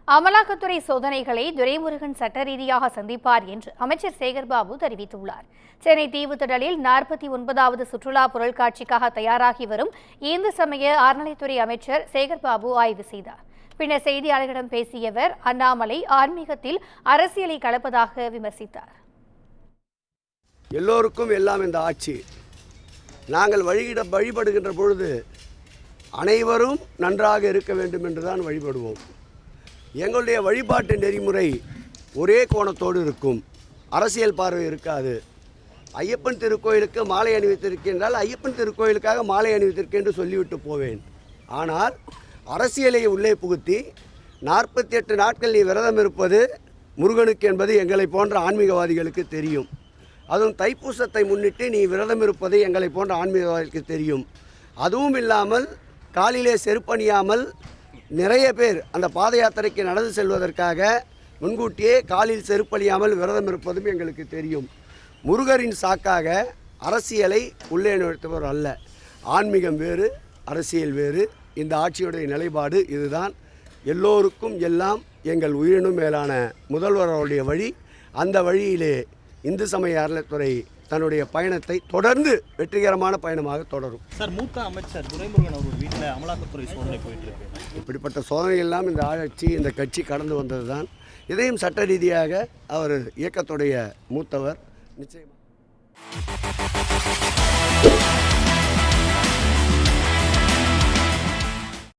அமலாக்கத்துறை சோதனைகளை துரைமுருகன் சட்ட ரீதியாக சந்திப்பார் என்று அமைச்சர் சேகர்பாபு தெரிவித்துள்ளார். சென்னை தீவுத்திடலில் 49வது சுற்றுலா பொருட்காட்சிக்காக தயாராகி வரும் இந்து சமய அறநிலைத்துறை அமைச்சர் சேகர்பாபு ஆய்வு செய்தார். பின்னர் செய்தியாளர்களிடம் பேசிய அவர், அண்ணாமலை ஆன்மீகத்தில் அரசியலை கலப்பதாக விமர்சித்தார். எல்லோருக்கும் எல்லாம் இந்த ஆட்சி. நாங்கள் வழிபடுகின்ற பொழுது அனைவரும் நன்றாக இருக்க வேண்டும் என்றுதான் வழிபடுவோம். எங்களுடைய வழிபாட்டு நெறிமுறை ஒரே கோணத்தோடு இருக்கும், அரசியல் பார்வை இருக்காது. ஐயப்பன் திருக்கோயிலுக்கு மாலை அணிவித்திருக்கின்றால் ஐயப்பன் திருக்கோயிலுக்காக மாலை அணிவித்திருக்கேன் என்று சொல்லிவிட்டு போவேன். ஆனால் அரசியலை உள்ளே புகுத்தி 48 நாட்கள் நீ விரதம் இருப்பது முருகனுக்கு என்பது எங்களை போன்ற ஆன்மீகவாதிகளுக்கு தெரியும். அதுவும் தைப்பூசத்தை முன்னிட்டு நீ விரதம் இருப்பது எங்களை போன்ற ஆன்மீகவாதிகளுக்கு தெரியும். அதுவும் இல்லாமல் காலிலே செருப்பணியாமல் நிறைய பேர் அந்த பாத யாத்திரைக்கு நடந்து செல்வதற்காக முன்கூட்டியே காலில் செருப்பணியாமல் விரதம் இருப்பதும் எங்களுக்கு தெரியும். முருகரின் சாக்காக அரசியலை உள்ளே நுழைத்தவர் அல்ல. ஆன்மீகம் வேறு, அரசியல் வேறு. இந்த ஆட்சியுடைய நிலைப்பாடு இதுதான். எல்லோருக்கும் எல்லாம் எங்கள் உயிரினும் மேலான முதல்வர் அவருடைய வழி. அந்த வழியிலே இந்து சமய அறநிலைத்துறை தன்னுடைய பயணத்தை தொடர்ந்து வெற்றிகரமான பயணமாக தொடரும். சார், மூத்த அமைச்சர் துரைமுருகன் அவர்கள் வீட்டில் அமலாக்கத்துறை சோதனை போயிட்டு இருக்கு. இப்படிப்பட்ட சோதனை எல்லாம் இந்த ஆட்சி, இந்த கட்சி கடந்து வந்தது தான். இதையும் சட்ட ரீதியாக அவர் இயக்கத்துடைய மூத்தவர் நிச்சயமாக